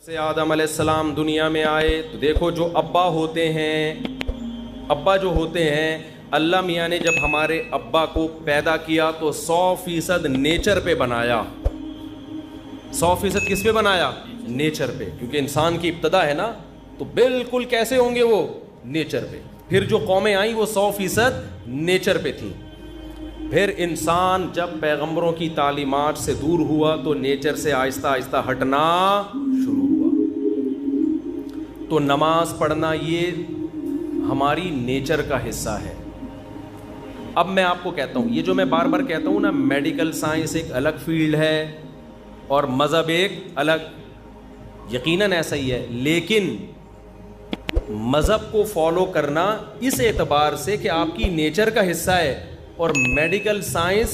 سے آدم علیہ السلام دنیا میں آئے تو دیکھو جو ابا ہوتے ہیں اللہ میاں نے جب ہمارے ابا کو پیدا کیا تو 100% نیچر پہ بنایا. 100% کس پہ بنایا؟ نیچر پہ, کیونکہ انسان کی ابتدا ہے نا, تو بالکل کیسے ہوں گے وہ؟ نیچر پہ. پھر جو قومیں آئیں وہ 100% نیچر پہ تھیں. پھر انسان جب پیغمبروں کی تعلیمات سے دور ہوا تو نیچر سے آہستہ آہستہ ہٹنا شروع ہوا. تو نماز پڑھنا یہ ہماری نیچر کا حصہ ہے. اب میں آپ کو کہتا ہوں, یہ جو میں بار بار کہتا ہوں نا, میڈیکل سائنس ایک الگ فیلڈ ہے اور مذہب ایک الگ, یقیناً ایسا ہی ہے, لیکن مذہب کو فالو کرنا اس اعتبار سے کہ آپ کی نیچر کا حصہ ہے, اور میڈیکل سائنس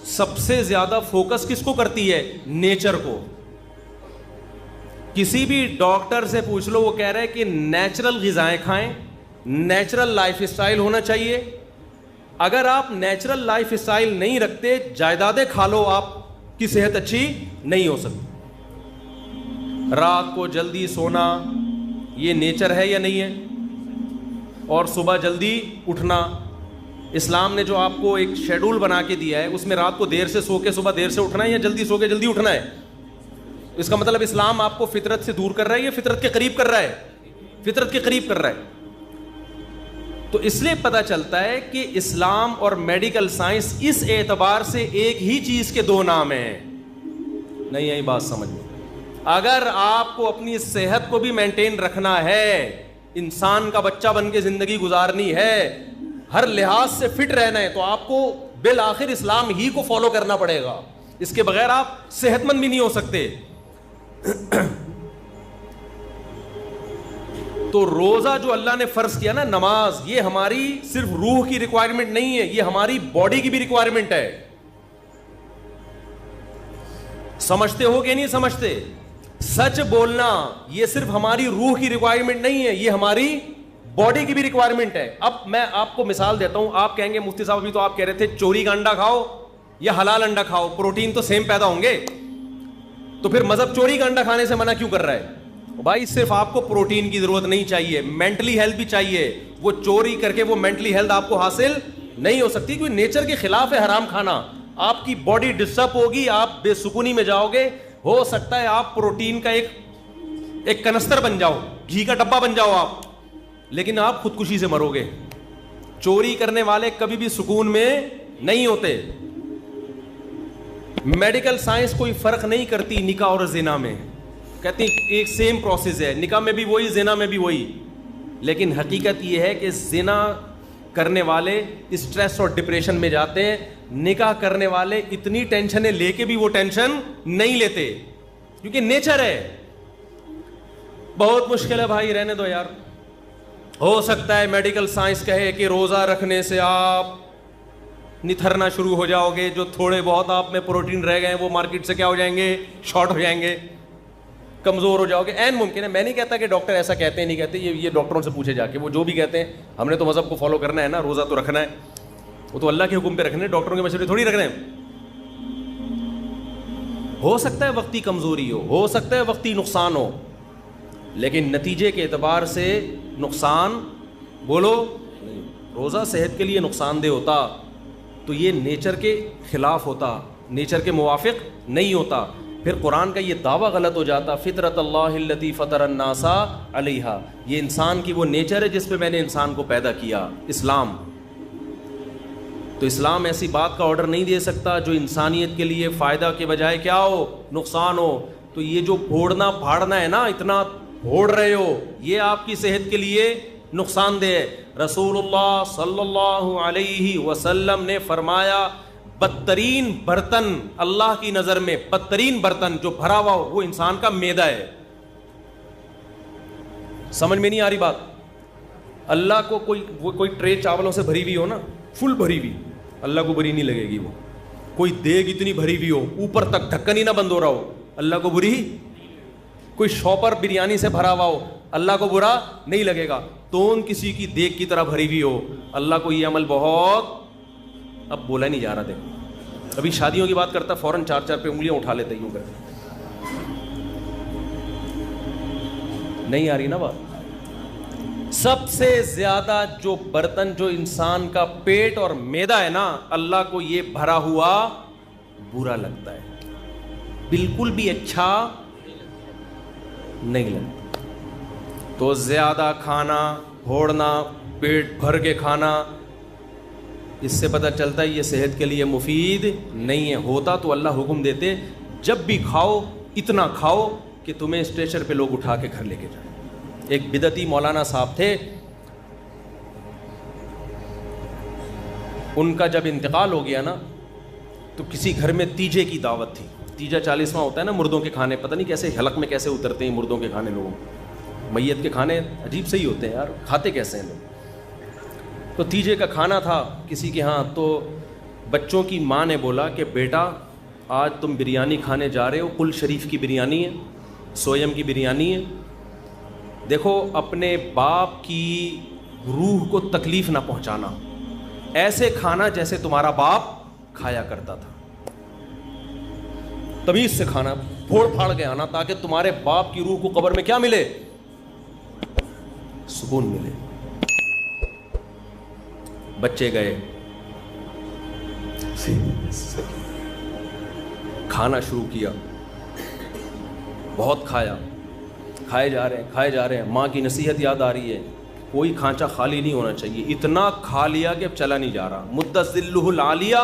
سب سے زیادہ فوکس کس کو کرتی ہے؟ نیچر کو. کسی بھی ڈاکٹر سے پوچھ لو, وہ کہہ رہے ہیں کہ نیچرل غذائیں کھائیں, نیچرل لائف اسٹائل ہونا چاہیے. اگر آپ نیچرل لائف اسٹائل نہیں رکھتے, جائیدادیں کھا لو, آپ کی صحت اچھی نہیں ہو سکتی. رات کو جلدی سونا یہ نیچر ہے یا نہیں ہے؟ اور صبح جلدی اٹھنا, اسلام نے جو آپ کو ایک شیڈول بنا کے دیا ہے, اس میں رات کو دیر سے سو کے صبح دیر سے اٹھنا ہے یا جلدی سو کے جلدی اٹھنا ہے؟ اس کا مطلب اسلام آپ کو فطرت سے دور کر رہا ہے یا فطرت کے قریب کر رہا ہے؟ فطرت کے قریب کر رہا ہے. تو اس لیے پتہ چلتا ہے کہ اسلام اور میڈیکل سائنس اس اعتبار سے ایک ہی چیز کے دو نام ہیں. نہیں آئی بات سمجھ میں؟ اگر آپ کو اپنی صحت کو بھی مینٹین رکھنا ہے, انسان کا بچہ بن کے زندگی گزارنی ہے, ہر لحاظ سے فٹ رہنا ہے, تو آپ کو بالآخر اسلام ہی کو فالو کرنا پڑے گا. اس کے بغیر آپ صحت مند بھی نہیں ہو سکتے. تو روزہ جو اللہ نے فرض کیا نا, نماز, یہ ہماری صرف روح کی ریکوائرمنٹ نہیں ہے, یہ ہماری باڈی کی بھی ریکوائرمنٹ ہے. سمجھتے ہو کہ نہیں سمجھتے؟ سچ بولنا یہ صرف ہماری روح کی ریکوائرمنٹ نہیں ہے, یہ ہماری باڈی کی بھی ریکوائرمنٹ ہے. اب میں آپ کو مثال دیتا ہوں. آپ کہیں گے مفتی صاحب ابھی تو آپ کہہ رہے تھے چوری کا انڈا کھاؤ یا حلال انڈا کھاؤ, پروٹین تو سیم پیدا ہوں گے, تو پھر مذہب چوری کا انڈا کھانے سے منع کیوں کر رہا ہے؟ بھائی صرف آپ کو پروٹین کی ضرورت نہیں چاہیے, مینٹلی ہیلتھ بھی چاہیے. وہ چوری کر کے وہ مینٹلی ہیلتھ آپ کو حاصل نہیں ہو سکتی, کیونکہ نیچر کے خلاف ہے حرام کھانا. آپ کی باڈی ڈسٹرب ہوگی, آپ بے سکونی میں جاؤ گے. ہو سکتا ہے آپ پروٹین کا ایک کنستر بن جاؤ, گھی کا ڈبہ بن جاؤ آپ, لیکن آپ خودکشی سے مرو گے. چوری کرنے والے کبھی بھی سکون میں نہیں ہوتے. میڈیکل سائنس کوئی فرق نہیں کرتی نکاح اور زنا میں, کہتی ایک سیم پروسیس ہے, نکاح میں بھی وہی, زنا میں بھی وہی. لیکن حقیقت یہ ہے کہ زنا کرنے والے اسٹریس اور ڈپریشن میں جاتے ہیں, نکاح کرنے والے اتنی ٹینشنیں لے کے بھی وہ ٹینشن نہیں لیتے, کیونکہ نیچر ہے. بہت مشکل ہے بھائی, رہنے دو یار. ہو سکتا ہے میڈیکل سائنس کہے کہ روزہ رکھنے سے آپ نتھرنا شروع ہو جاؤ گے, جو تھوڑے بہت آپ میں پروٹین رہ گئے ہیں وہ مارکیٹ سے کیا ہو جائیں گے؟ شارٹ ہو جائیں گے, کمزور ہو جاؤ گے. این ممکن ہے, میں نہیں کہتا کہ ڈاکٹر ایسا کہتے ہیں نہیں کہتے, یہ ڈاکٹروں سے پوچھے جا کے, وہ جو بھی کہتے ہیں. ہم نے تو مذہب کو فالو کرنا ہے نا, روزہ تو رکھنا ہے, وہ تو اللہ کے حکم پہ رکھنے, ڈاکٹروں کے مشورے تھوڑی رکھنے ہیں. ہو سکتا ہے وقتی کمزوری ہو سکتا ہے وقتی نقصان ہو, لیکن نتیجے کے اعتبار سے نقصان بولو. روزہ صحت کے لیے نقصان دہ ہوتا تو یہ نیچر کے خلاف ہوتا, نیچر کے موافق نہیں ہوتا. پھر قرآن کا یہ دعویٰ غلط ہو جاتا, فطرت اللہ التی فطر الناس علیہا, یہ انسان کی وہ نیچر ہے جس پہ میں نے انسان کو پیدا کیا, اسلام. تو اسلام ایسی بات کا آرڈر نہیں دے سکتا جو انسانیت کے لیے فائدہ کے بجائے کیا ہو؟ نقصان ہو. تو یہ جو پھوڑنا پھاڑنا ہے نا, اتنا پھوڑ رہے ہو, یہ آپ کی صحت کے لیے نقصان دہ ہے. رسول اللہ صلی اللہ علیہ وسلم نے فرمایا بدترین برتن اللہ کی نظر میں, بدترین برتن جو بھرا ہوا ہو وہ انسان کا معدہ ہے. سمجھ میں نہیں آ رہی بات؟ اللہ کو کوئی ٹرے چاولوں سے بھری ہوئی ہو نا, فل بھری ہوئی, اللہ کو بری نہیں لگے گی. وہ کوئی دیگ اتنی بھری ہوئی ہو, اوپر تک ڈھکن ہی نہ بند ہو رہا ہو, اللہ کو بری. کوئی شاپر بریانی سے بھرا ہوا ہو, اللہ کو برا نہیں لگے گا. تون کسی کی دیگ کی طرح بھری ہوئی ہو, اللہ کو یہ عمل بہت, اب بولا نہیں جا رہا. دیکھو ابھی شادیوں کی بات کرتا, فوراً 4 پہ انگلیاں اٹھا لیتے یوں کر. نہیں آ رہی نا بات؟ سب سے زیادہ جو برتن جو انسان کا پیٹ اور معدہ ہے نا، اللہ کو یہ بھرا ہوا برا لگتا ہے، بالکل بھی اچھا نہیں لگتا۔ تو زیادہ کھانا، پھوڑنا، پیٹ بھر کے کھانا، اس سے پتہ چلتا ہے یہ صحت کے لیے مفید نہیں ہے۔ ہوتا تو اللہ حکم دیتے جب بھی کھاؤ اتنا کھاؤ کہ تمہیں اسٹریچر پہ لوگ اٹھا کے گھر لے کے جائیں۔ ایک بدعتی مولانا صاحب تھے، ان کا جب انتقال ہو گیا نا تو کسی گھر میں تیجے کی دعوت تھی۔ تیجا 40واں ہوتا ہے نا مردوں کے کھانے، پتہ نہیں کیسے حلق میں کیسے اترتے ہیں مردوں کے کھانے، لوگوں میت کے کھانے عجیب سے ہی ہوتے ہیں یار، کھاتے کیسے ہیں لوگ؟ تو تیجے کا کھانا تھا کسی کے ہاں، تو بچوں کی ماں نے بولا کہ بیٹا آج تم بریانی کھانے جا رہے ہو، کل شریف کی بریانی ہے، سویم کی بریانی ہے، دیکھو اپنے باپ کی روح کو تکلیف نہ پہنچانا، ایسے کھانا جیسے تمہارا باپ کھایا کرتا تھا، تمیز سے کھانا، پھوڑ پھاڑ کے آنا، تاکہ تمہارے باپ کی روح کو قبر میں کیا ملے؟ سکون ملے۔ بچے گئے کھانا شروع کیا، بہت کھایا، کھائے جا رہے ہیں، ماں کی نصیحت یاد آ رہی ہے، کوئی کھانچا خالی نہیں ہونا چاہیے، اتنا کھا لیا کہ اب چلا نہیں جا رہا، مدت ذلہ العالیہ،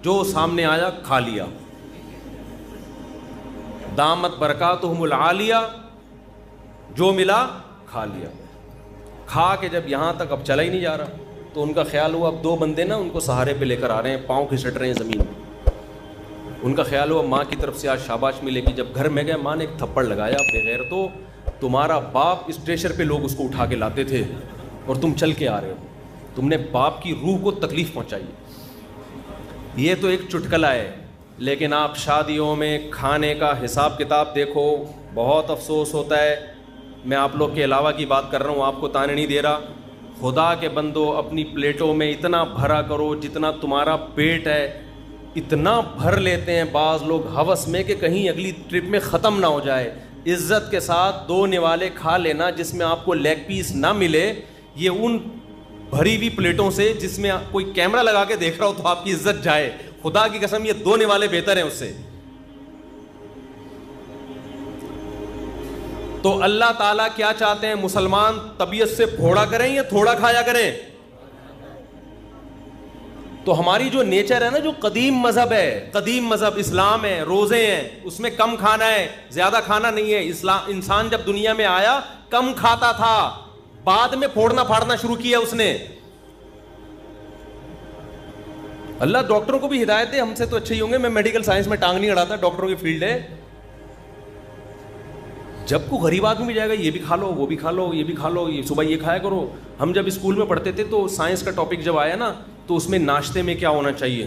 جو سامنے آیا کھا لیا، دامت برکاتہم العالیہ، جو ملا کھا لیا، کھا کے جب یہاں تک اب چلا ہی نہیں جا رہا، تو ان کا خیال ہوا اب دو بندے نا ان کو سہارے پہ لے کر آ رہے ہیں، پاؤں کھسٹ رہے ہیں زمین میں، ان کا خیال ہوا ماں کی طرف سے آج شاباش ملے گی۔ جب گھر میں گئے ماں نے ایک تھپڑ لگایا، بغیر تو تمہارا باپ اسٹریچر پہ لوگ اس کو اٹھا کے لاتے تھے اور تم چل کے آ رہے ہو، تم نے باپ کی روح کو تکلیف پہنچائی۔ یہ تو ایک چٹکلا ہے، لیکن آپ شادیوں میں کھانے کا حساب کتاب دیکھو، بہت افسوس ہوتا ہے، میں آپ لوگ کے علاوہ کی بات کر رہا ہوں، آپ کو تانے نہیں دے رہا، خدا کے بندو اپنی پلیٹوں میں اتنا بھرا کرو جتنا تمہارا پیٹ ہے، اتنا بھر لیتے ہیں بعض لوگ ہوس میں کہ کہیں اگلی ٹرپ میں ختم نہ ہو جائے۔ عزت کے ساتھ دو نوالے کھا لینا جس میں آپ کو لیگ پیس نہ ملے، یہ ان بھری ہوئی پلیٹوں سے جس میں کوئی کیمرہ لگا کے دیکھ رہا ہو تو آپ کی عزت جائے، خدا کی قسم یہ دو نوالے بہتر ہیں اس سے۔ تو اللہ تعالیٰ کیا چاہتے ہیں؟ مسلمان طبیعت سے پھوڑا کریں یا تھوڑا کھایا کریں؟ تو ہماری جو نیچر ہے نا، جو قدیم مذہب ہے، قدیم مذہب اسلام ہے، روزے ہیں، اس میں کم کھانا ہے، زیادہ کھانا نہیں ہے۔ اسلام انسان جب دنیا میں آیا کم کھاتا تھا، بعد میں پھوڑنا پھاڑنا شروع کیا اس نے۔ اللہ ڈاکٹروں کو بھی ہدایت دے، ہم سے تو اچھے ہی ہوں گے، میں میڈیکل سائنس میں ٹانگ نہیں اڑاتا، ڈاکٹروں کی فیلڈ ہے۔ جب کو غریب آدمی بھی جائے گا یہ بھی کھا لو، وہ بھی کھا لو، یہ بھی کھا لو، یہ صبح یہ کھایا کرو۔ ہم جب اسکول میں پڑھتے تھے تو سائنس کا ٹاپک جب آیا نا تو اس میں ناشتے میں کیا ہونا چاہیے،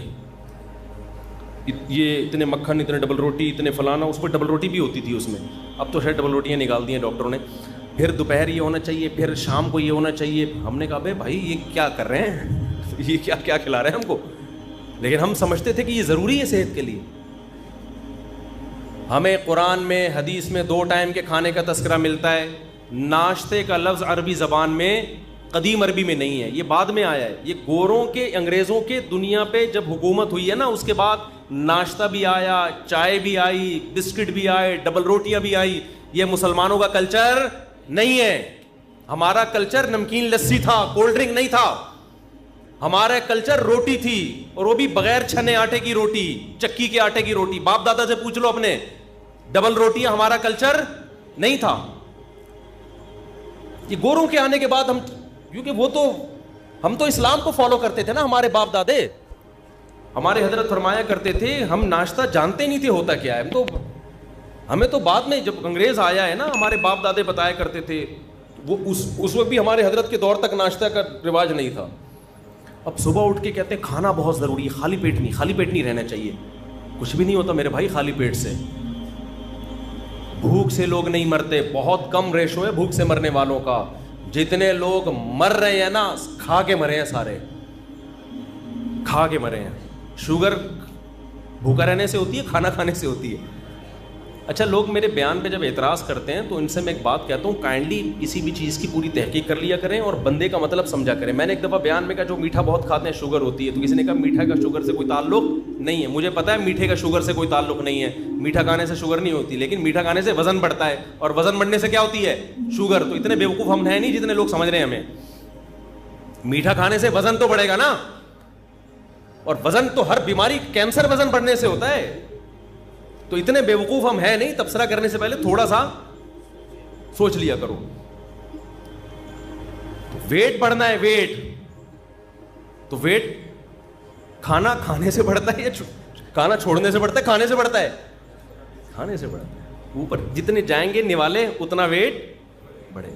یہ اتنے مکھن، اتنے ڈبل روٹی، اتنے فلانا، اس پہ ڈبل روٹی بھی ہوتی تھی اس میں، اب تو شاید ڈبل روٹیاں نکال دی ہیں ڈاکٹروں نے۔ پھر دوپہر یہ ہونا چاہیے، پھر شام کو یہ ہونا چاہیے۔ ہم نے کہا بھائی یہ کیا کر رہے ہیں، یہ کیا کھلا رہے ہیں ہم کو، لیکن ہم سمجھتے تھے کہ یہ ضروری ہے صحت کے لیے۔ ہمیں قرآن میں، حدیث میں 2 ٹائم کے کھانے کا تذکرہ ملتا ہے۔ ناشتے کا لفظ عربی زبان میں، قدیم عربی میں نہیں ہے، یہ بعد میں آیا ہے۔ یہ گوروں کے، انگریزوں کے دنیا پہ جب حکومت ہوئی ہے نا، اس کے بعد ناشتہ بھی آیا، چائے بھی آئی، بسکٹ بھی آئے، ڈبل روٹیاں بھی آئی۔ یہ مسلمانوں کا کلچر نہیں ہے۔ ہمارا کلچر نمکین لسی تھا، کولڈ ڈرنک نہیں تھا۔ ہمارا کلچر روٹی تھی، اور وہ بھی بغیر چھنے آٹے کی روٹی، چکی کے آٹے کی روٹی۔ باپ دادا سے پوچھ لو اپنے، ڈبل روٹیاں ہمارا کلچر نہیں تھا۔ یہ گوروں کے آنے کے بعد ہم، کیونکہ ہم تو اسلام کو فالو کرتے تھے نا، ہمارے باپ دادے، ہمارے حضرت فرمایا کرتے تھے ہم ناشتہ جانتے نہیں تھے ہوتا کیا ہے، ہمیں تو بعد میں جب انگریز آیا ہے نا، ہمارے باپ دادے بتایا کرتے تھے، وہ اس وقت بھی ہمارے حضرت کے دور تک ناشتہ کا رواج نہیں تھا۔ اب صبح اٹھ کے کہتے ہیں کھانا بہت ضروری ہے، خالی پیٹ نہیں رہنا چاہیے۔ کچھ بھی نہیں ہوتا میرے بھائی خالی پیٹ سے، بھوک سے لوگ نہیں مرتے، بہت کم ریشو ہے بھوک سے مرنے والوں کا۔ جتنے لوگ مر رہے ہیں نا، کھا کے مرے ہیں، سارے کھا کے مرے ہیں۔ شوگر بھوکا رہنے سے ہوتی ہے، کھانا کھانے سے ہوتی ہے۔ اچھا لوگ میرے بیان پہ جب اعتراض کرتے ہیں تو ان سے میں ایک بات کہتا ہوں, کائنڈلی کسی بھی چیز کی پوری تحقیق کر لیا کریں اور بندے کا مطلب سمجھا کریں. میں نے ایک دفعہ بیان میں کہا جو میٹھا بہت کھاتے ہیں شوگر ہوتی ہے, تو کسی نے کہا میٹھا کا شوگر سے کوئی تعلق نہیں ہے. مجھے پتا ہے میٹھے کا شوگر سے کوئی تعلق نہیں ہے, میٹھا کھانے سے شوگر نہیں ہوتی, لیکن میٹھا کھانے سے وزن بڑھتا ہے, اور وزن بڑھنے سے کیا ہوتی ہے, شوگر. تو اتنے بیوقوف ہم ہیں نہیں جتنے لوگ سمجھ رہے ہیں ہمیں. میٹھا کھانے سے وزن تو بڑھے گا نا, اور وزن تو ہر بیماری, کینسر وزن بڑھنے سے ہوتا ہے. تو اتنے بیوقوف ہم ہیں نہیں. تبصرہ کرنے سے پہلے تھوڑا سا سوچ لیا کرو. ویٹ بڑھنا ہے, ویٹ تو ویٹ کھانا کھانے سے بڑھتا ہے یا کھانا چھوڑنے سے بڑھتا ہے؟ کھانے سے بڑھتا ہے, کھانے سے بڑھتا ہے. اوپر جتنے جائیں گے نوالے اتنا ویٹ بڑھے.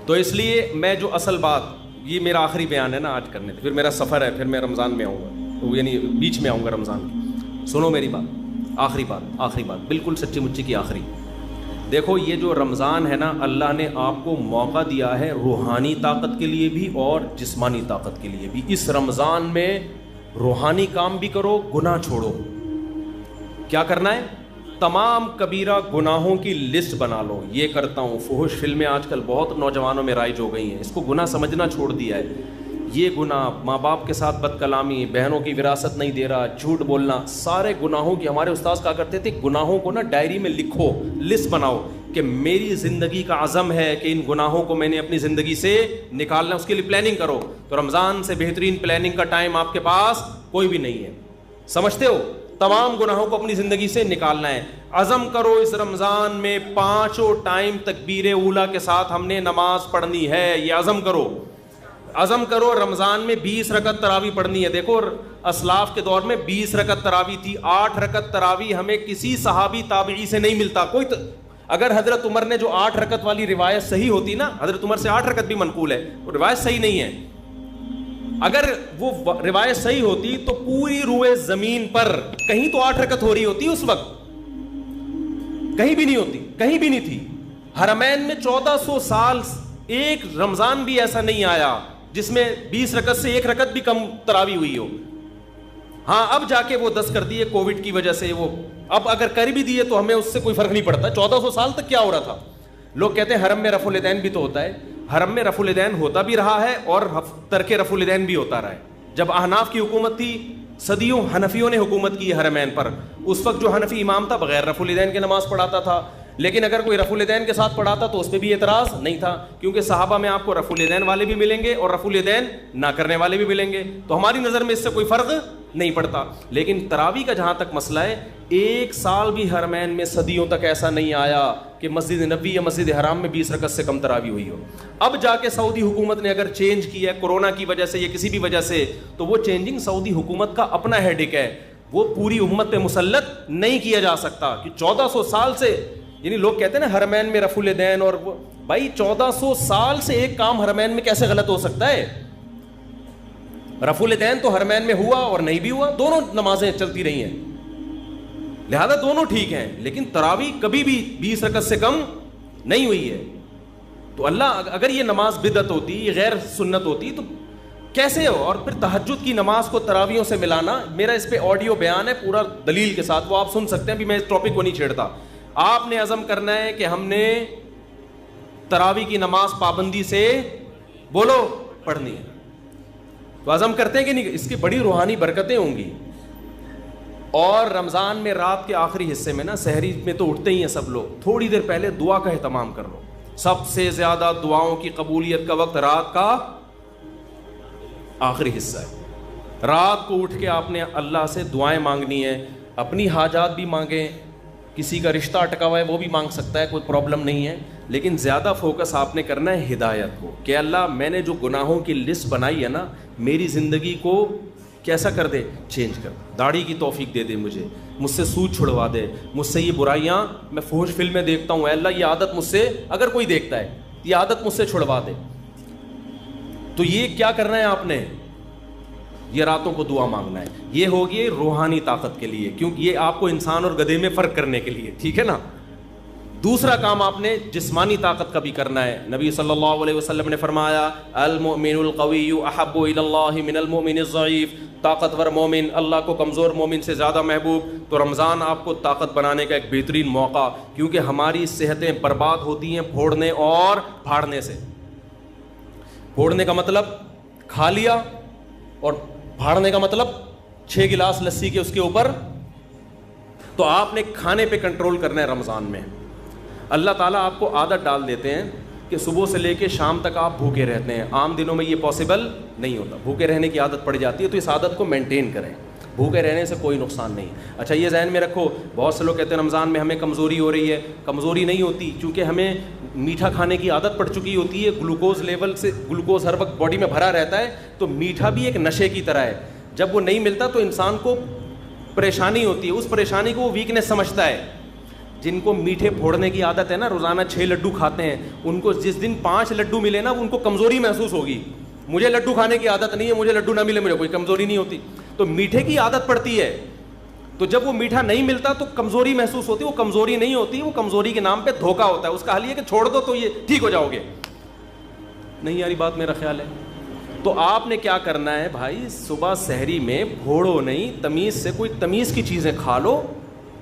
تو اس لیے میں جو اصل بات, یہ میرا آخری بیان ہے نا آج کرنے تھے, پھر میرا سفر ہے, پھر میں رمضان میں آؤں گا, یعنی بیچ میں آؤں گا رمضان کی. سنو میری بات, آخری بات بالکل سچی مچی کی آخری. دیکھو یہ جو رمضان ہے نا, اللہ نے آپ کو موقع دیا ہے روحانی طاقت کے لیے بھی اور جسمانی طاقت کے لیے بھی. اس رمضان میں روحانی کام بھی کرو, گناہ چھوڑو. کیا کرنا ہے؟ تمام کبیرہ گناہوں کی لسٹ بنا لو. یہ کرتا ہوں, فحش فلمیں آج کل بہت نوجوانوں میں رائج ہو گئی ہیں, اس کو گناہ سمجھنا چھوڑ دیا ہے. یہ گناہ, ماں باپ کے ساتھ بد کلامی, بہنوں کی وراثت نہیں دے رہا, جھوٹ بولنا, سارے گناہوں کی. ہمارے استاذ کہا کرتے تھے گناہوں کو نا ڈائری میں لکھو, لسٹ بناؤ کہ میری زندگی کا عزم ہے کہ ان گناہوں کو میں نے اپنی زندگی سے نکالنا, اس کے لیے پلاننگ کرو. تو رمضان سے بہترین پلاننگ کا ٹائم آپ کے پاس کوئی بھی نہیں ہے. سمجھتے ہو؟ تمام گناہوں کو اپنی زندگی سے نکالنا ہے. عزم کرو اس رمضان میں 5 ٹائم تکبیر اولیٰ کے ساتھ ہم نے نماز پڑھنی ہے. یہ عزم کرو, عزم کرو. رمضان میں 20 رکعت تراویح پڑھنی ہے. دیکھو اسلاف کے دور میں 20 رکعت تراویح تھی. 8 رکعت تراویح ہمیں کسی صحابی تابعی سے نہیں ملتا. اگر حضرت عمر نے جو 8 رکعت والی روایت صحیح ہوتی نا, حضرت عمر سے 8 رکعت بھی منقول ہے, وہ روایت صحیح نہیں ہے. اگر وہ روایت صحیح ہوتی تو پوری روئے زمین پر کہیں تو 8 رکعت ہو رہی ہوتی اس وقت, کہیں بھی نہیں ہوتی, کہیں بھی نہیں تھی. حرمین میں 1400 سال ایک رمضان بھی ایسا نہیں آیا جس میں 20 رکعت سے 1 رکعت بھی کم تراویح ہوئی ہو. ہاں اب جا کے وہ 10 کر دیے کووڈ کی وجہ سے, وہ اب اگر کر بھی دیے تو ہمیں اس سے کوئی فرق نہیں پڑتا. 1400 سال تک کیا ہو رہا تھا؟ لوگ کہتے ہیں حرم میں رفع الیدین بھی تو ہوتا ہے. حرم میں رفع الیدین ہوتا بھی رہا ہے اور ترک رفع الیدین بھی ہوتا رہا ہے. جب احناف کی حکومت تھی, صدیوں حنفیوں نے حکومت کی ہے حرمین پر, اس وقت جو حنفی امام تھا بغیر رفع الیدین کے نماز پڑھاتا تھا. لیکن اگر کوئی رفع الیدین کے ساتھ پڑھاتا تو اس پہ بھی اعتراض نہیں تھا, کیونکہ صحابہ میں آپ کو رفع الیدین والے بھی ملیں گے اور رفع الیدین نہ کرنے والے بھی ملیں گے. تو ہماری نظر میں اس سے کوئی فرق نہیں پڑتا. لیکن تراویح کا جہاں تک مسئلہ ہے, 1 سال بھی حرمین میں صدیوں تک ایسا نہیں آیا کہ مسجد نبوی یا مسجد حرام میں 20 رکعت سے کم تراویح ہوئی ہو. اب جا کے سعودی حکومت نے اگر چینج کیا ہے کورونا کی وجہ سے یا کسی بھی وجہ سے, تو وہ چینجنگ سعودی حکومت کا اپنا ہیڈک ہے, وہ پوری امت پہ مسلط نہیں کیا جا سکتا. کہ 1400 سال سے, یعنی لوگ کہتے ہیں نا حرمین میں رفع الیدین, اور بھائی 1400 سال سے ایک کام حرمین میں کیسے غلط ہو سکتا ہے؟ رفع الیدین تو حرمین میں ہوا اور نہیں بھی ہوا, دونوں نمازیں چلتی رہی ہیں, لہذا دونوں ٹھیک ہیں. لیکن تراویح کبھی بھی 20 رکعت سے کم نہیں ہوئی ہے. تو اللہ, اگر یہ نماز بدعت ہوتی, یہ غیر سنت ہوتی, تو کیسے ہو؟ اور پھر تہجد کی نماز کو تراویحوں سے ملانا, میرا اس پہ آڈیو بیان ہے پورا دلیل کے ساتھ, وہ آپ سن سکتے ہیں. ابھی میں اس ٹاپک کو نہیں چھیڑتا. آپ نے عزم کرنا ہے کہ ہم نے تراویح کی نماز پابندی سے بولو پڑھنی ہے. تو عزم کرتے ہیں کہ نہیں؟ اس کی بڑی روحانی برکتیں ہوں گی. اور رمضان میں رات کے آخری حصے میں نا, سحری میں تو اٹھتے ہی ہیں سب لوگ, تھوڑی دیر پہلے دعا کا اہتمام کر لو. سب سے زیادہ دعاؤں کی قبولیت کا وقت رات کا آخری حصہ ہے. رات کو اٹھ کے آپ نے اللہ سے دعائیں مانگنی ہے. اپنی حاجات بھی مانگیں, کسی کا رشتہ اٹکا ہوا ہے وہ بھی مانگ سکتا ہے, کوئی پرابلم نہیں ہے. لیکن زیادہ فوکس آپ نے کرنا ہے ہدایت کو, کہ اللہ میں نے جو گناہوں کی لسٹ بنائی ہے نا, میری زندگی کو کیسا کر دے, چینج کر. داڑھی کی توفیق دے دے مجھے, مجھ سے سود چھڑوا دے, مجھ سے یہ برائیاں, میں فحش فلمیں دیکھتا ہوں, اے اللہ یہ عادت مجھ سے, اگر کوئی دیکھتا ہے یہ عادت مجھ سے چھڑوا دے. تو یہ کیا کرنا ہے آپ نے؟ یہ راتوں کو دعا مانگنا ہے. یہ ہوگی روحانی طاقت کے لیے, کیونکہ یہ آپ کو انسان اور گدھے میں فرق کرنے کے لیے, ٹھیک ہے نا. دوسرا کام آپ نے جسمانی طاقت کا بھی کرنا ہے. نبی صلی اللہ علیہ وسلم نے فرمایا المؤمن القوی احب الی اللہ من المؤمن الضعیف, طاقتور مومن اللہ کو کمزور مومن سے زیادہ محبوب. تو رمضان آپ کو طاقت بنانے کا ایک بہترین موقع, کیونکہ ہماری صحتیں برباد ہوتی ہیں پھوڑنے اور پھاڑنے سے. پھوڑنے کا مطلب کھا لیا, اور پھاڑنے کا مطلب 6 گلاس لسی کے اس کے اوپر. تو آپ نے کھانے پہ کنٹرول کرنا ہے رمضان میں. اللہ تعالیٰ آپ کو عادت ڈال دیتے ہیں کہ صبح سے لے کے شام تک آپ بھوکے رہتے ہیں. عام دنوں میں یہ پاسبل نہیں ہوتا, بھوکے رہنے کی عادت پڑ جاتی ہے. تو اس عادت کو مینٹین کریں, بھوکے رہنے سے کوئی نقصان نہیں. اچھا یہ ذہن میں رکھو, بہت سے لوگ کہتے ہیں رمضان میں ہمیں کمزوری ہو رہی ہے. کمزوری نہیں ہوتی, چونکہ ہمیں میٹھا کھانے کی عادت پڑ چکی ہوتی ہے. گلوکوز لیول سے, گلوکوز ہر وقت باڈی میں بھرا رہتا ہے, تو میٹھا بھی ایک نشے کی طرح ہے. جب وہ نہیں ملتا تو انسان کو پریشانی ہوتی ہے, اس پریشانی کو وہ ویکنیس سمجھتا ہے. جن کو میٹھے پھوڑنے کی عادت ہے نا, روزانہ 6 لڈو کھاتے ہیں, ان کو جس دن 5 لڈو ملے نا, ان کو کمزوری محسوس ہوگی. مجھے لڈو کھانے کی عادت نہیں ہے, مجھے لڈو نہ ملے مجھے کوئی کمزوری نہیں ہوتی. تو میٹھے کی عادت پڑتی ہے, تو جب وہ میٹھا نہیں ملتا تو کمزوری محسوس ہوتی ہے. وہ کمزوری نہیں ہوتی, وہ کمزوری کے نام پہ دھوکہ ہوتا ہے. اس کا حل یہ کہ چھوڑ دو تو یہ ٹھیک ہو جاؤ گے. نہیں یاری بات میرا خیال ہے. تو آپ نے کیا کرنا ہے بھائی, صبح سحری میں پھوڑو نہیں, تمیز سے کوئی تمیز کی چیزیں کھا لو,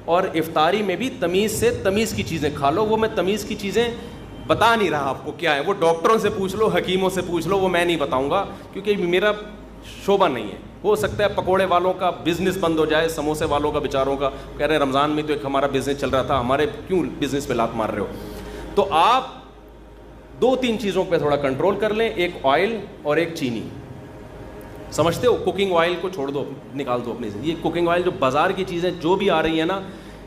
اور افطاری میں بھی تمیز سے تمیز کی چیزیں کھا لو. وہ میں تمیز کی چیزیں بتا نہیں رہا آپ کو کیا ہے, وہ ڈاکٹروں سے پوچھ لو, حکیموں سے پوچھ لو, وہ میں نہیں بتاؤں گا کیونکہ میرا شعبہ نہیں ہے. ہو سکتا ہے پکوڑے والوں کا بزنس بند ہو جائے, سموسے والوں کا بیچاروں کا, کہہ رہے ہیں رمضان میں تو ایک ہمارا بزنس چل رہا تھا, ہمارے کیوں بزنس پہ لات مار رہے ہو. تو آپ 2-3 چیزوں پہ تھوڑا کنٹرول کر لیں, ایک آئل اور ایک چینی. سمجھتے ہو, کوکنگ آئل کو چھوڑ دو, نکال دو اپنے سے. یہ کوکنگ آئل جو بازار کی چیزیں جو بھی آ رہی ہیں نا,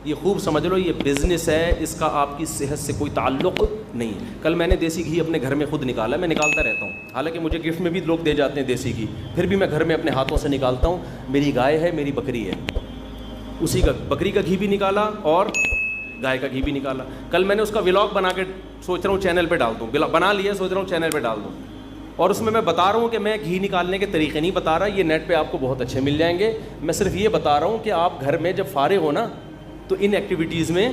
یہ خوب سمجھ لو یہ بزنس ہے, اس کا آپ کی صحت سے کوئی تعلق نہیں. کل میں نے دیسی گھی اپنے گھر میں خود نکالا, میں نکالتا رہتا ہوں, حالانکہ مجھے گفٹ میں بھی لوگ دے جاتے ہیں دیسی گھی, پھر بھی میں گھر میں اپنے ہاتھوں سے نکالتا ہوں. میری گائے ہے, میری بکری ہے, اسی کا بکری کا گھی بھی نکالا اور گائے کا گھی بھی نکالا. کل میں نے اس کا ولاگ بنا کے سوچ رہا ہوں چینل پہ ڈال دوں, بنا لیا, سوچ رہا ہوں چینل پہ ڈال دوں. اور اس میں بتا رہا ہوں کہ میں گھی نکالنے کے طریقے نہیں بتا رہا, یہ نیٹ پہ آپ کو بہت اچھے مل جائیں گے. میں صرف یہ بتا رہا ہوں کہ آپ گھر میں جب فارغ ہو نا, تو ان ایکٹیویٹیز میں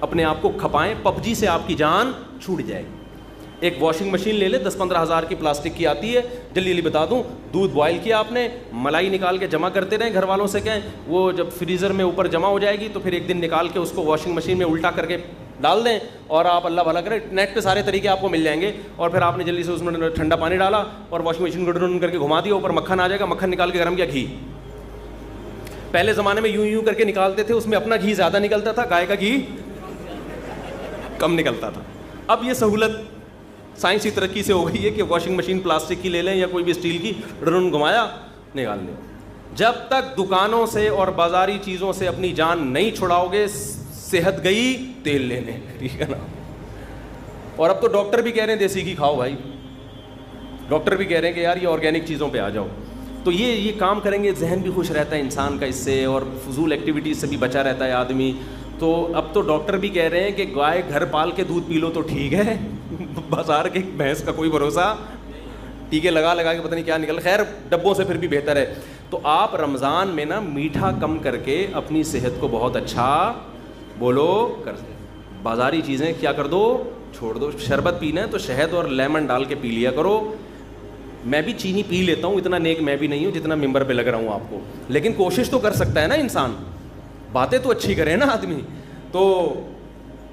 اپنے آپ کو کھپائیں. PUBG سے آپ کی جان چھوٹ جائے. ایک واشنگ مشین لے لے, 10-15 ہزار کی پلاسٹک کی آتی ہے. جلدی جلدی بتا دوں, دودھ بوائل کیا آپ نے, ملائی نکال کے جمع کرتے رہیں, گھر والوں سے کہیں, وہ جب فریزر میں اوپر جمع ہو جائے گی تو پھر ایک دن نکال کے اس کو واشنگ مشین میں الٹا کر کے ڈال دیں, اور آپ اللہ بھلا کریں, نیٹ پہ سارے طریقے آپ کو مل جائیں گے. اور پھر آپ نے جلدی سے اس میں ٹھنڈا پانی ڈالا اور واشنگ مشین کو ڈرون کر کے گھما دیا, اوپر مکھن آ جائے گا, مکھن نکال کے گرم کیا, گھی. پہلے زمانے میں یوں کر کے نکالتے تھے, اس میں اپنا گھی زیادہ نکلتا تھا, گائے کا گھی کم نکلتا تھا. اب یہ سہولت سائنسی ترقی سے ہو گئی ہے کہ واشنگ مشین پلاسٹک کی لے لیں یا کوئی بھی اسٹیل کی, ڈرون گھمایا, نکال لیں. جب تک دکانوں سے اور بازاری چیزوں سے اپنی جان نہیں چھڑاؤ گے, صحت گئی تیل لینے, ٹھیک ہے نا. اور اب تو ڈاکٹر بھی کہہ رہے ہیں دیسی گھی کھاؤ بھائی, ڈاکٹر بھی کہہ رہے ہیں کہ یار یہ آرگینک چیزوں پہ آ جاؤ. تو یہ کام کریں گے, ذہن بھی خوش رہتا ہے انسان کا اس سے, اور فضول ایکٹیویٹیز سے بھی بچا رہتا ہے آدمی. تو اب تو ڈاکٹر بھی کہہ رہے ہیں کہ گائے گھر پال کے دودھ پی لو تو ٹھیک ہے, بازار کے بھینس کا کوئی بھروسہ, ٹیکے لگا کے پتہ نہیں کیا نکل, خیر ڈبوں سے پھر بھی بہتر ہے. تو آپ رمضان میں نا میٹھا کم کر کے اپنی صحت کو بہت اچھا بولو کر, بازاری چیزیں کیا کر دو, چھوڑ دو. شربت پینا ہے تو شہد اور لیمن ڈال کے پی لیا کرو. میں بھی چینی پی لیتا ہوں, اتنا نیک میں بھی نہیں ہوں جتنا ممبر پہ لگ رہا ہوں آپ کو, لیکن کوشش تو کر سکتا ہے نا انسان, باتیں تو اچھی کرے نا آدمی. تو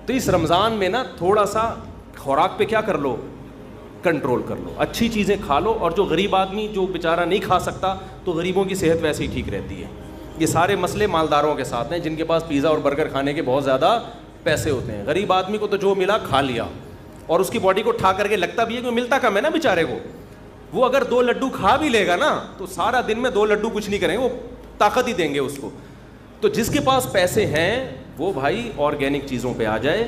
اس رمضان میں نا تھوڑا سا خوراک پہ کیا کر لو, کنٹرول کر لو, اچھی چیزیں کھا لو. اور جو غریب آدمی جو بیچارہ نہیں کھا سکتا, تو غریبوں کی صحت ویسے ہی ٹھیک رہتی ہے. یہ سارے مسئلے مالداروں کے ساتھ ہیں, جن کے پاس پیزا اور برگر کھانے کے بہت زیادہ پیسے ہوتے ہیں. غریب آدمی کو تو جو ملا کھا لیا, اور اس کی باڈی کو ٹھا کر کے لگتا بھی ہے کہ ملتا کم ہے نا بیچارے کو. وہ اگر 2 لڈو کھا بھی لے گا نا, تو سارا دن میں 2 لڈو کچھ نہیں کریں گے, وہ طاقت ہی دیں گے اس کو. تو جس کے پاس پیسے ہیں وہ بھائی آرگینک چیزوں پہ آ جائے,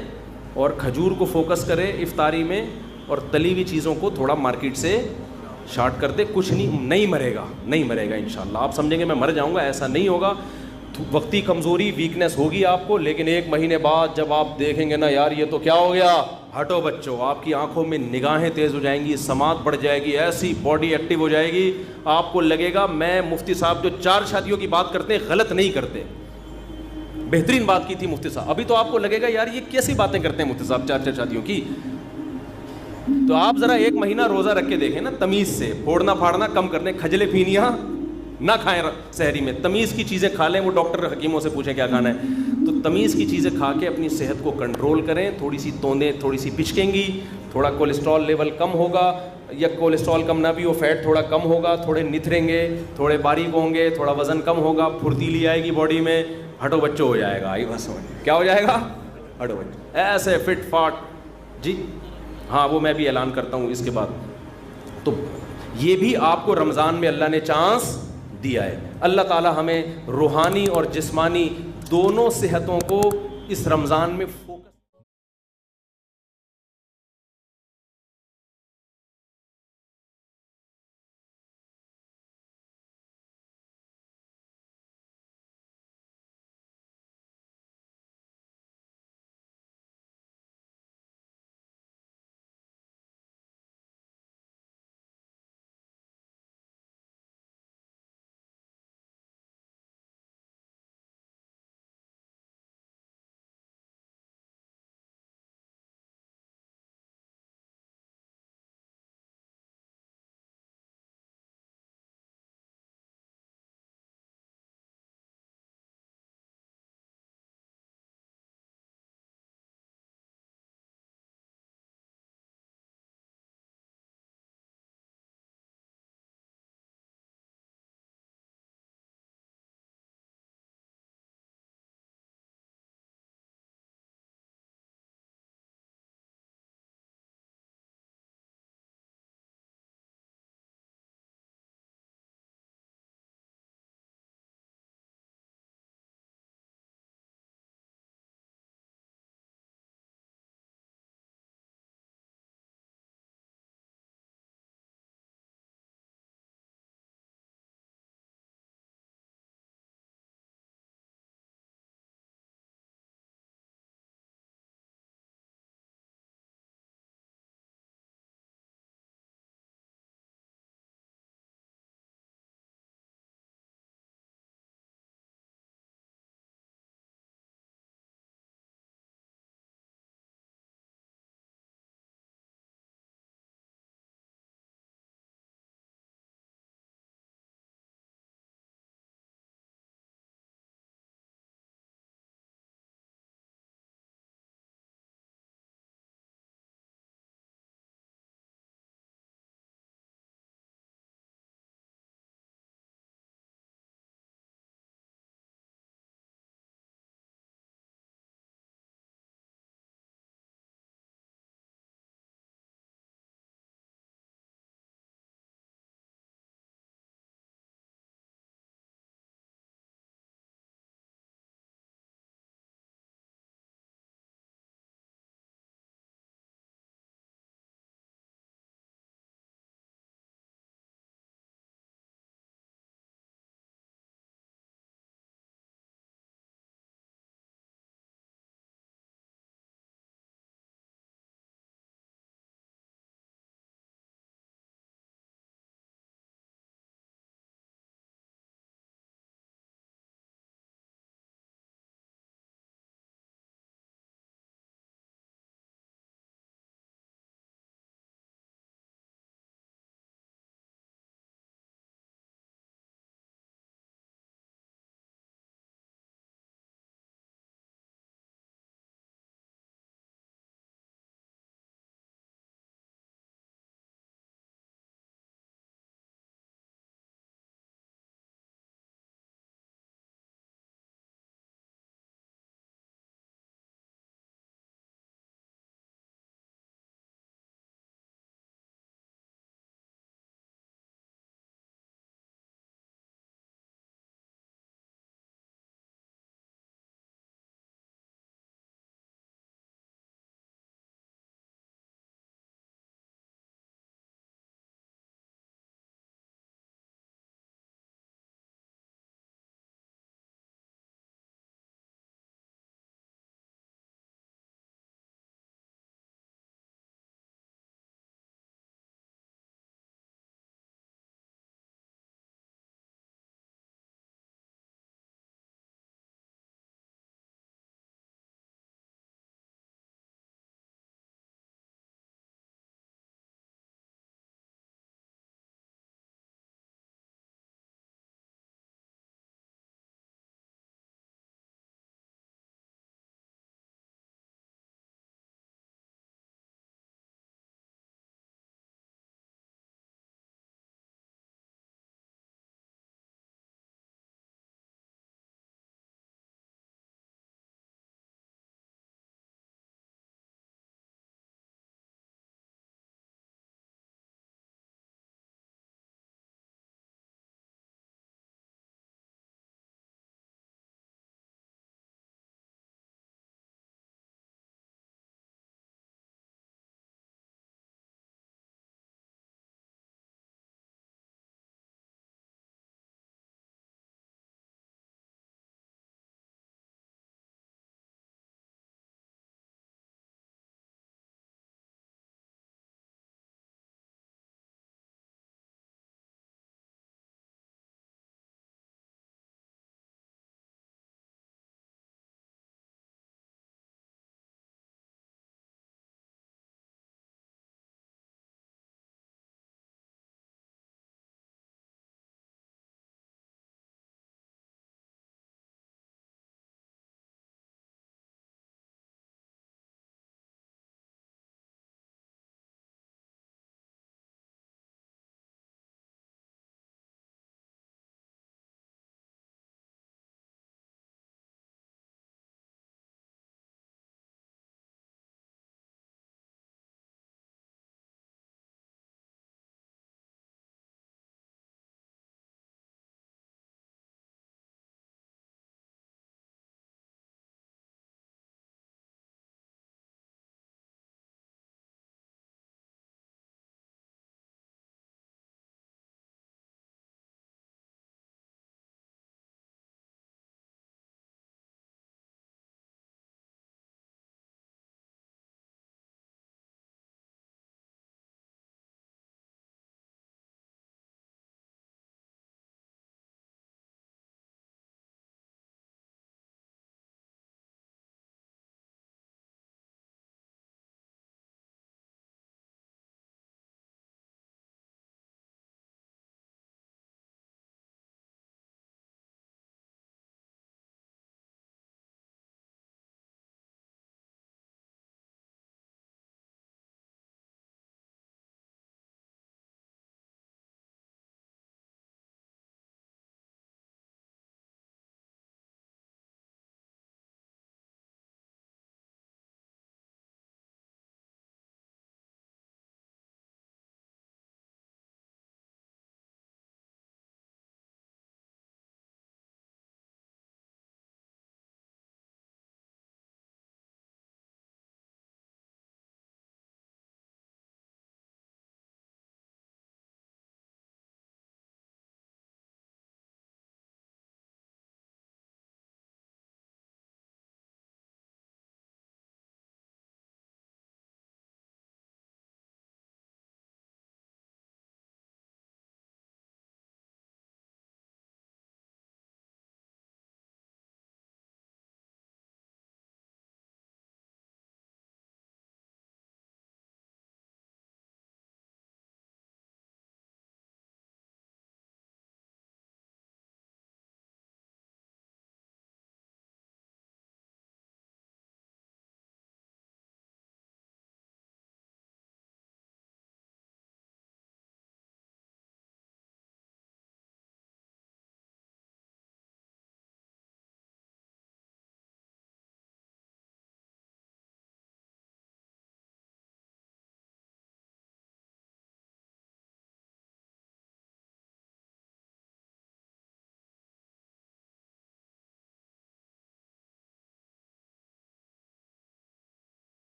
اور کھجور کو فوکس کرے افطاری میں, اور تلی ہوئی چیزوں کو تھوڑا مارکیٹ سے شارٹ کر دے. کچھ نہیں مرے گا انشاءاللہ. آپ سمجھیں گے میں مر جاؤں گا, ایسا نہیں ہوگا. وقتی کمزوری ویکنیس ہوگی آپ کو, لیکن 1 مہینے بعد جب آپ دیکھیں گے نا یار یہ تو کیا ہو گیا, ہٹو بچوں, آپ کی آنکھوں میں نگاہیں تیز ہو جائیں گی, سماعت بڑھ جائے گی, ایسی باڈی ایکٹیو ہو جائے گی, آپ کو لگے گا میں مفتی صاحب جو 4 شادیوں کی بات کرتے ہیں غلط نہیں کرتے. بہترین بات کی تھی مفتی صاحب. ابھی تو آپ کو لگے گا یار یہ کیسی باتیں کرتے ہیں مفتی صاحب 4 شادیوں کی. تو آپ ذرا 1 مہینہ روزہ رکھ کے دیکھیں نا, تمیز سے, پھوڑنا پھاڑنا کم کرنے, کھجلے پھینیاں نہ کھائیں سحری میں, تمیز کی چیزیں کھا لیں. وہ ڈاکٹر حکیموں سے پوچھیں کیا کھانا ہے, تو تمیز کی چیزیں کھا کے اپنی صحت کو کنٹرول کریں. تھوڑی سی توندیں تھوڑی سی پچکیں گی, تھوڑا کولیسٹرول لیول کم ہوگا, یا کولیسٹرول کم نہ بھی ہو, فیٹ تھوڑا کم ہوگا, تھوڑے نتھریں گے, تھوڑے باریک ہوں گے, تھوڑا وزن کم ہوگا, پھرتیلی آئے گی باڈی میں, ہٹو بچو ہو جائے گا. آئی بس کیا ہو جائے گا, ہٹو بچو, ایسے فٹ فاٹ. جی ہاں, وہ میں بھی اعلان کرتا ہوں اس کے بعد. تو یہ بھی آپ کو رمضان میں اللہ نے چانس دیا ہے. اللہ تعالی ہمیں روحانی اور جسمانی دونوں صحتوں کو اس رمضان میں